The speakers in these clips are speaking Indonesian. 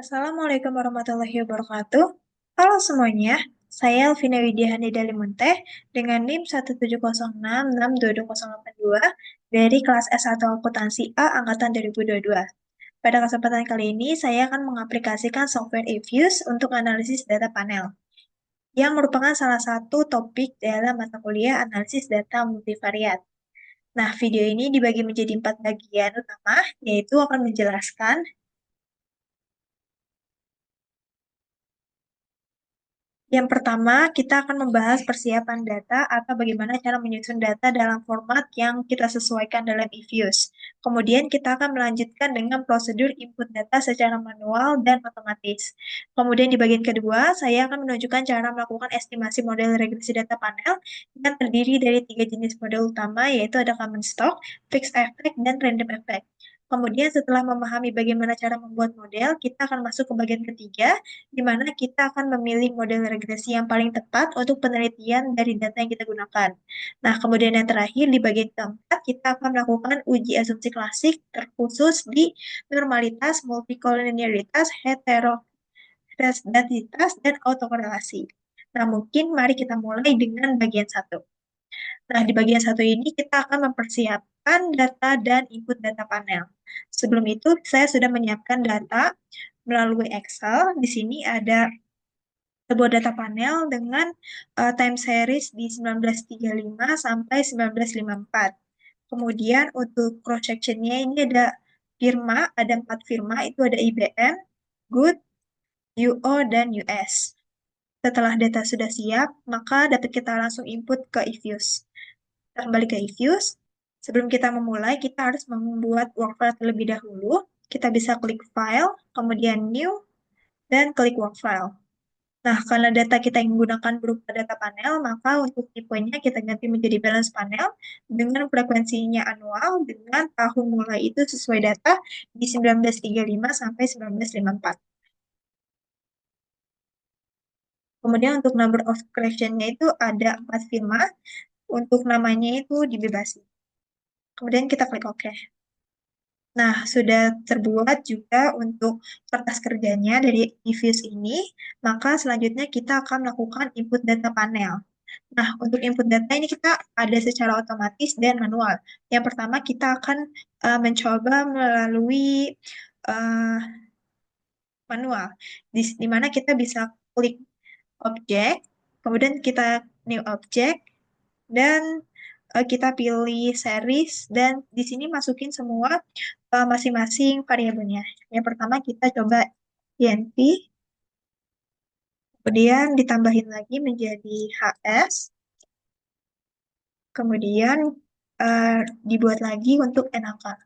Assalamualaikum warahmatullahi wabarakatuh. Halo semuanya, saya Elvina Widiahani Dalimunte dengan NIM 170666282 dari kelas S1 Akuntansi A Angkatan 2022. Pada kesempatan kali ini, saya akan mengaplikasikan software eViews untuk analisis data panel, yang merupakan salah satu topik dalam mata kuliah analisis data multivariat. Nah, video ini dibagi menjadi 4 bagian utama, yaitu akan menjelaskan. Yang pertama, kita akan membahas persiapan data atau bagaimana cara menyusun data dalam format yang kita sesuaikan dalam eViews. Kemudian kita akan melanjutkan dengan prosedur input data secara manual dan otomatis. Kemudian di bagian kedua, saya akan menunjukkan cara melakukan estimasi model regresi data panel yang terdiri dari 3 jenis model utama, yaitu ada common stock, fixed effect, dan random effect. Kemudian setelah memahami bagaimana cara membuat model, kita akan masuk ke bagian ketiga, di mana kita akan memilih model regresi yang paling tepat untuk penelitian dari data yang kita gunakan. Nah, kemudian yang terakhir, di bagian keempat, kita akan melakukan uji asumsi klasik terkhusus di normalitas, multikolinialitas, heterodatitas, dan autokorelasi. Nah, mungkin mari kita mulai dengan bagian satu. Nah, di bagian satu ini kita akan mempersiapkan data dan input data panel. Sebelum itu, saya sudah menyiapkan data melalui Excel. Di sini ada sebuah data panel dengan time series di 1935 sampai 1954. Kemudian untuk cross sectionnya ini ada firma, ada 4 firma, itu ada IBM, Good, UO, dan US. Setelah data sudah siap, maka dapat kita langsung input ke eViews. Kita kembali ke eViews. Sebelum kita memulai, kita harus membuat workfile terlebih dahulu. Kita bisa klik File, kemudian New, dan klik Workfile. Nah, karena data kita yang menggunakan berupa data panel, maka untuk tipenya kita ganti menjadi balance panel dengan frekuensinya annual dengan tahun mulai itu sesuai data di 1935 sampai 1954. Kemudian untuk number of collection-nya itu ada 4 firma, untuk namanya itu dibebasi. Kemudian kita klik OK. Nah, sudah terbuat juga untuk kertas kerjanya dari eViews ini, maka selanjutnya kita akan melakukan input data panel. Nah, untuk input data ini kita ada secara otomatis dan manual. Yang pertama, kita akan mencoba melalui uh, manual, di mana kita bisa klik objek, kemudian kita new object, dan kita pilih series, dan di sini masukin semua masing-masing variabelnya. Yang pertama, kita coba INT, kemudian ditambahin lagi menjadi HS, kemudian dibuat lagi untuk NAK.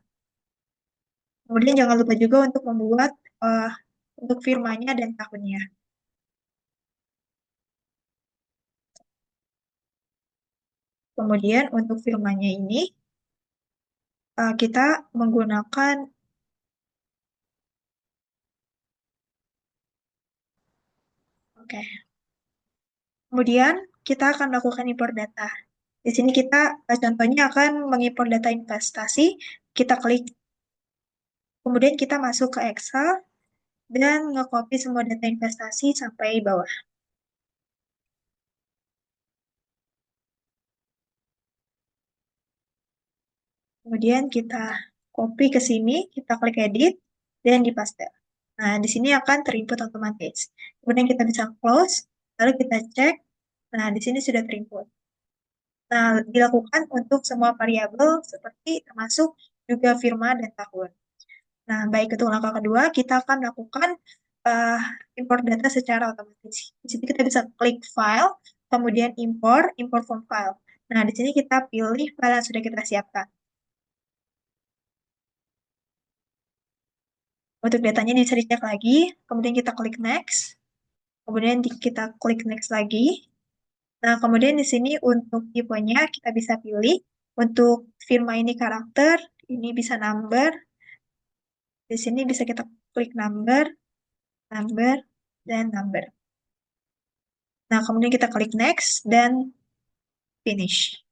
Kemudian jangan lupa juga untuk membuat uh, untuk firmanya dan tahunnya. Kemudian untuk firmanya ini kita menggunakan, oke. Kemudian kita akan melakukan impor data. Di sini kita contohnya akan mengimpor data investasi. Kita klik, kemudian kita masuk ke Excel dan nge-copy semua data investasi sampai bawah. Kemudian kita copy ke sini, kita klik edit, dan di paste. Nah, di sini akan terinput otomatis. Kemudian kita bisa close, lalu kita cek. Nah, di sini sudah terinput. Nah, dilakukan untuk semua variabel seperti termasuk juga firma dan tahun. Nah, baik untuk langkah kedua, kita akan melakukan uh, import data secara otomatis. Di sini kita bisa klik file, kemudian import from file. Nah, di sini kita pilih file yang sudah kita siapkan. Untuk datanya bisa dicek lagi, kemudian kita klik next, kemudian kita klik next lagi. Nah, kemudian di sini untuk tipenya kita bisa pilih, untuk firma ini karakter, ini bisa number, di sini bisa kita klik number, number, dan number. Nah, kemudian kita klik next, dan finish.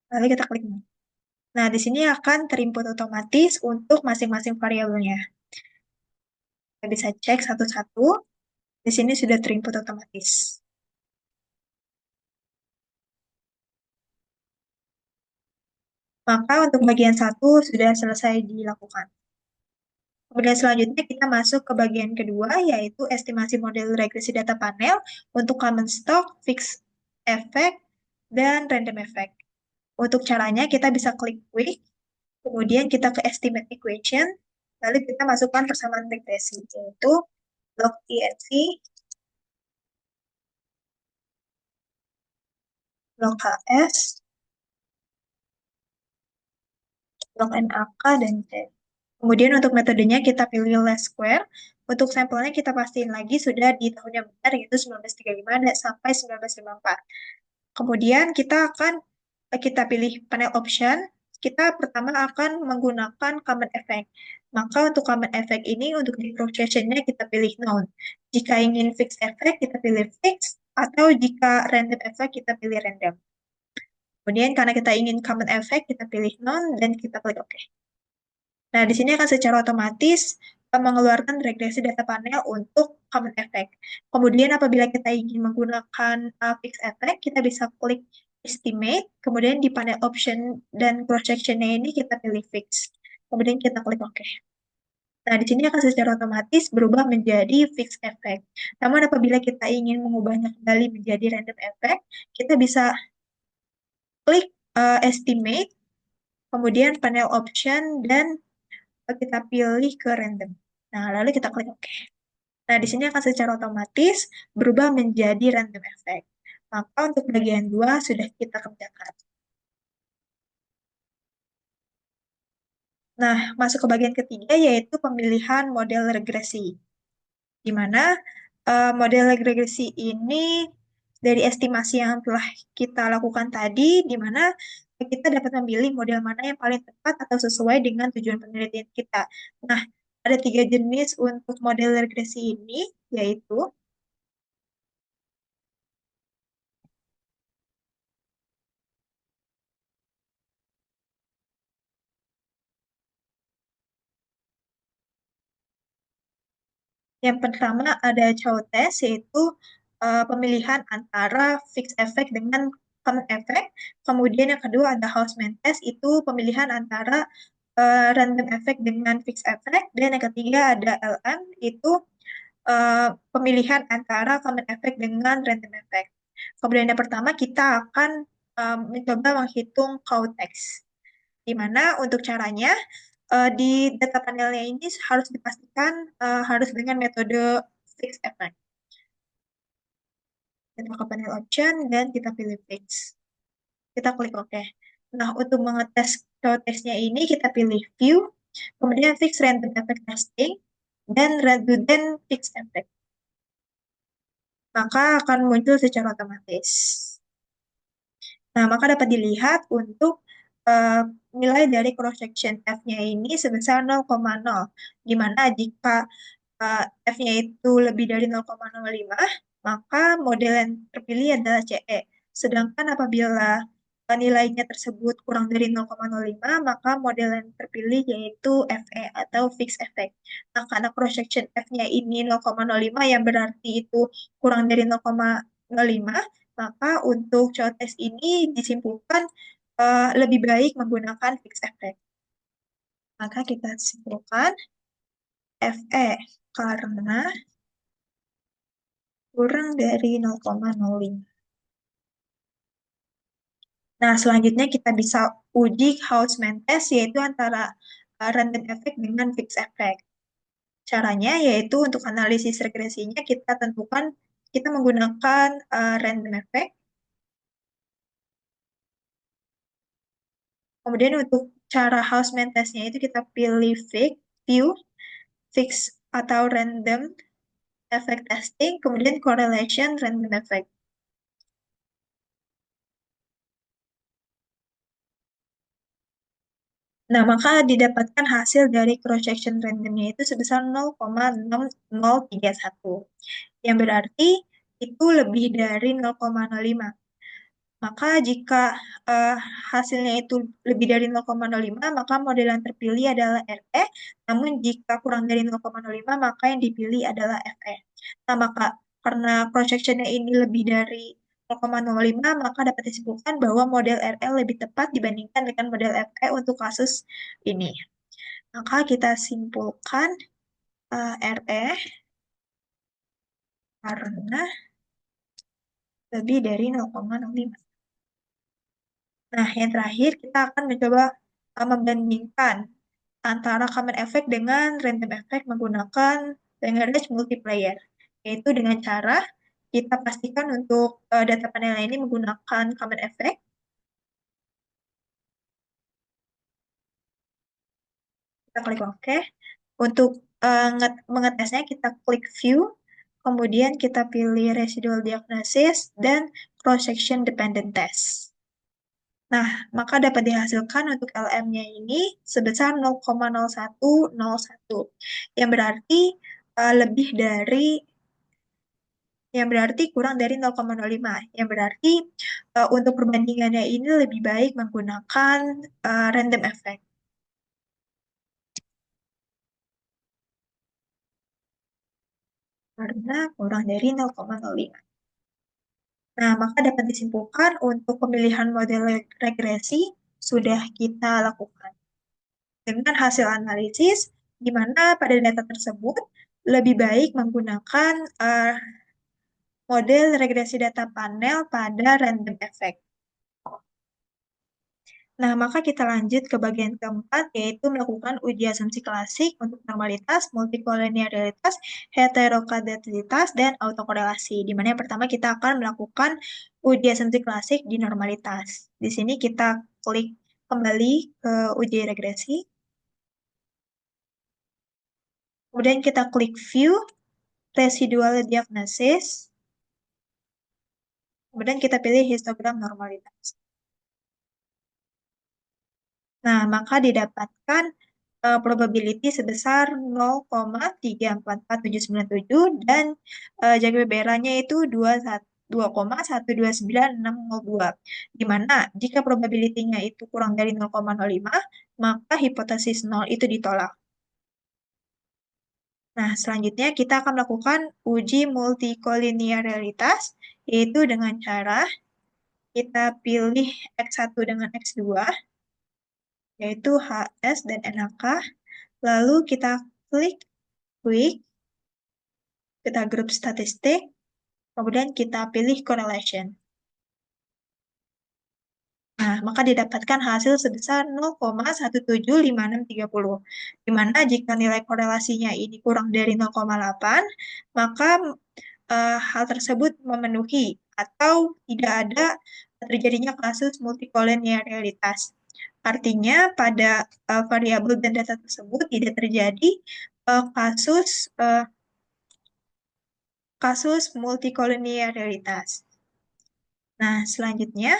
Lalu kita klik next. Nah, di sini akan terinput otomatis untuk masing-masing variabelnya. Kita bisa cek satu-satu. Di sini sudah terinput otomatis. Maka untuk bagian satu sudah selesai dilakukan. Kemudian selanjutnya kita masuk ke bagian kedua, yaitu estimasi model regresi data panel untuk common stock, fixed effect, dan random effect. Untuk caranya kita bisa klik quick, kemudian kita ke estimate equation, lalu kita masukkan persamaan regresi, yaitu log INC, log HS, log NAK, dan C. Kemudian untuk metodenya kita pilih least square. Untuk sampelnya kita pastiin lagi sudah di tahun yang benar, yaitu 1935 dan sampai 1954. Kemudian kita pilih panel option. Kita pertama akan menggunakan common effect. Maka untuk common effect ini untuk di procession-nya kita pilih none. Jika ingin fixed effect kita pilih fixed, atau jika random effect kita pilih random. Kemudian karena kita ingin common effect kita pilih none dan kita klik OK. Nah, di sini akan secara otomatis mengeluarkan regresi data panel untuk common effect. Kemudian apabila kita ingin menggunakan fixed effect, kita bisa klik estimate, kemudian di panel option dan cross section-nya ini kita pilih fix. Kemudian kita klik OK. Nah, di sini akan secara otomatis berubah menjadi fixed effect. Namun apabila kita ingin mengubahnya kembali menjadi random effect, kita bisa klik estimate, kemudian panel option, dan kita pilih ke random. Nah, lalu kita klik OK. Nah, di sini akan secara otomatis berubah menjadi random effect. Maka untuk bagian 2 sudah kita kerjakan. Nah, masuk ke bagian ketiga yaitu pemilihan model regresi. Di mana model regresi ini dari estimasi yang telah kita lakukan tadi, di mana kita dapat memilih model mana yang paling tepat atau sesuai dengan tujuan penelitian kita. Nah, ada 3 jenis untuk model regresi ini, yaitu yang pertama ada chow test, yaitu pemilihan antara fixed effect dengan common effect. Kemudian yang kedua ada Houseman test, itu pemilihan antara random effect dengan fixed effect. Dan yang ketiga ada LM, itu pemilihan antara common effect dengan random effect. Kemudian yang pertama kita akan mencoba menghitung cow test, di mana untuk caranya di data panelnya ini harus dipastikan harus dengan metode fixed effect. Kita ke panel option dan kita pilih fix. Kita klik OK. Nah, untuk mengetes testnya ini kita pilih view, kemudian fix random effect testing, dan dan fixed effect. Maka akan muncul secara otomatis. Nah, maka dapat dilihat untuk nilai dari cross section F-nya ini sebesar 0,0, di mana jika F-nya itu lebih dari 0,05, maka model yang terpilih adalah CE. Sedangkan apabila nilainya tersebut kurang dari 0,05, maka model yang terpilih yaitu FE atau fixed effect. Nah, karena cross section F-nya ini 0,05 yang berarti itu kurang dari 0,05, maka untuk show test ini disimpulkan lebih baik menggunakan fixed effect. Maka kita simpulkan FE karena kurang dari 0,05. Nah, selanjutnya kita bisa uji Houseman test, yaitu antara random effect dengan fixed effect. Caranya yaitu untuk analisis regresinya kita tentukan, kita menggunakan random effect. Kemudian untuk cara Houseman testnya itu kita pilih fix, view, fix atau random effect testing, kemudian correlation random effect. Nah, maka didapatkan hasil dari cross-section randomnya itu sebesar 0,0031, yang berarti itu lebih dari 0,05. Maka jika eh, hasilnya itu lebih dari 0,05, maka model yang terpilih adalah RE. Namun jika kurang dari 0,05, maka yang dipilih adalah FE. Nah, maka karena projection-nya ini lebih dari 0,05, maka dapat disimpulkan bahwa model RE lebih tepat dibandingkan dengan model FE untuk kasus ini. Maka kita simpulkan RE karena lebih dari 0,05. Nah, yang terakhir kita akan mencoba membandingkan antara common effect dengan random effect menggunakan Lagrange multiplier, yaitu dengan cara kita pastikan untuk data panel ini menggunakan common effect. Kita klik OK. Untuk mengetesnya kita klik View, kemudian kita pilih Residual Diagnosis dan Cross-Section Dependent Test. Nah, maka dapat dihasilkan untuk LM-nya ini sebesar 0,0101, yang berarti lebih dari yang berarti kurang dari 0,05, yang berarti untuk perbandingannya ini lebih baik menggunakan random effect karena kurang dari 0,05. Nah, maka dapat disimpulkan untuk pemilihan model regresi sudah kita lakukan dengan hasil analisis di mana pada data tersebut lebih baik menggunakan model regresi data panel pada random effect. Nah, maka kita lanjut ke bagian keempat, yaitu melakukan uji asumsi klasik untuk normalitas, multikolonialitas, heterokadalitas, dan autokorelasi. Di mana yang pertama kita akan melakukan uji asumsi klasik di normalitas. Di sini kita klik kembali ke uji regresi. Kemudian kita klik View, Residual Diagnosis. Kemudian kita pilih histogram normalitas. Nah, maka didapatkan probability sebesar 0,344797 dan jaga beberanya itu 2,129,602. Di mana jika probability-nya itu kurang dari 0,05, maka hipotesis 0 itu ditolak. Nah, selanjutnya kita akan melakukan uji multikolinearitas, yaitu dengan cara kita pilih X1 dengan X2, yaitu HS dan NHK. Lalu kita klik quick, kita grup statistik, kemudian kita pilih correlation. Nah, maka didapatkan hasil sebesar 0,175630. Di mana jika nilai korelasinya ini kurang dari 0,8, maka hal tersebut memenuhi atau tidak ada terjadinya kasus multikolonialitas. Artinya pada variabel dan data tersebut tidak terjadi kasus kasus multikolonialitas. Nah, selanjutnya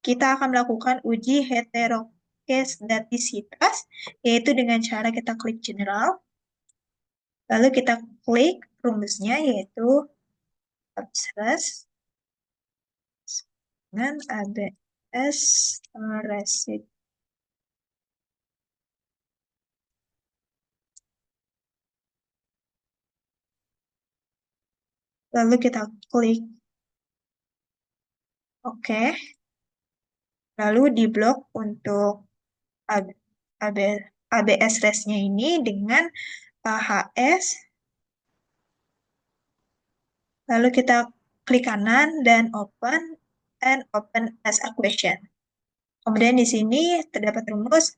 kita akan melakukan uji heterokestatisitas, yaitu dengan cara kita klik general, lalu kita klik rumusnya, yaitu absres dengan ABS resid. Lalu kita klik OK. Lalu di blok untuk ABS res-nya ini dengan HS. Lalu kita klik kanan dan open as a question. Kemudian di sini terdapat rumus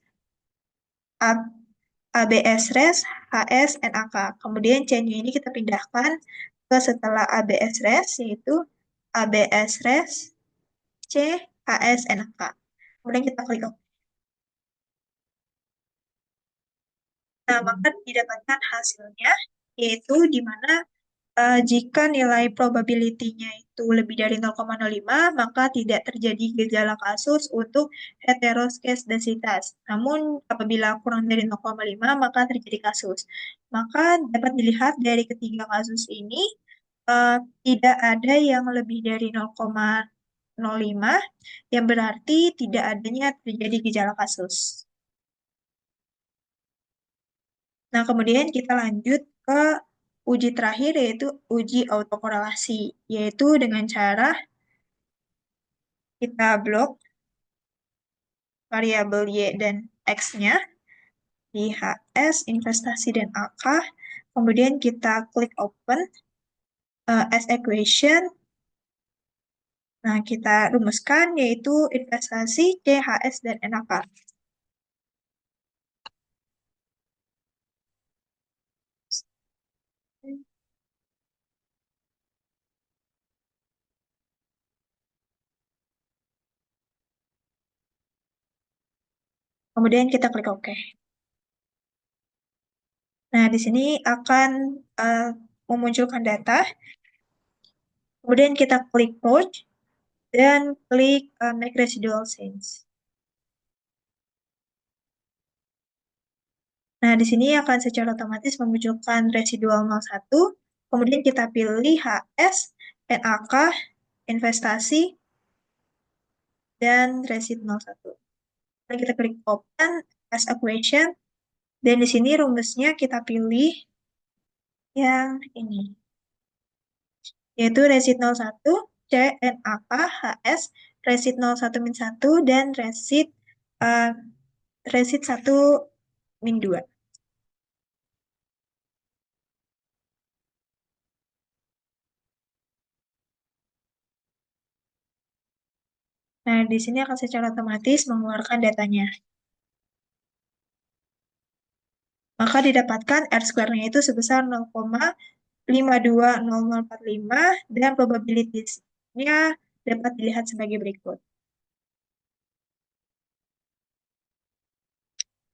ABS res, HS, NAK. Kemudian change ini kita pindahkan ke setelah ABS res, yaitu ABS res, C, HS, NAK. Kemudian kita klik OK. Nah, maka didapatkan hasilnya, yaitu di mana jika nilai probability-nya itu lebih dari 0,05, maka tidak terjadi gejala kasus untuk heteroskedasitas. Namun, apabila kurang dari 0,5, maka terjadi kasus. Maka dapat dilihat dari ketiga kasus ini, eh, tidak ada yang lebih dari 0,05, yang berarti tidak adanya terjadi gejala kasus. Nah, kemudian kita lanjut ke uji terakhir, yaitu uji autokorelasi, yaitu dengan cara kita blok variabel Y dan X-nya di HS, investasi, dan AK. Kemudian kita klik open as equation. Nah, kita rumuskan yaitu investasi, CHS, dan NAK. Kemudian kita klik OK. Nah, di sini akan eh, memunculkan data. Kemudian kita klik Purge dan klik Make Residual Change. Nah, di sini akan secara otomatis memunculkan residual 01. Kemudian kita pilih HS, NAK, investasi, dan resid 01. Lalu kita klik Open as Equation. Dan di sini rumusnya kita pilih yang ini, yaitu resid 01, CNAK, HS, resid 01-1, dan uh, resid 1-2. Nah, di sini akan secara otomatis mengeluarkan datanya. Maka didapatkan R-square-nya itu sebesar 0,520045 dan probability-nya dapat dilihat sebagai berikut.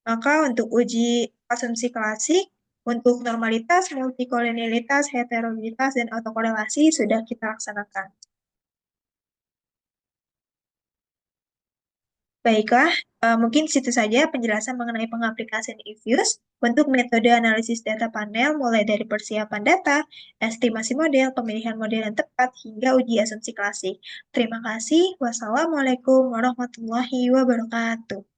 Maka untuk uji asumsi klasik, untuk normalitas, multikolonialitas, heterogenitas, dan autokorelasi sudah kita laksanakan. Baiklah, mungkin situ saja penjelasan mengenai pengaplikasian eFuse untuk metode analisis data panel mulai dari persiapan data, estimasi model, pemilihan model yang tepat, hingga uji asumsi klasik. Terima kasih. Wassalamualaikum warahmatullahi wabarakatuh.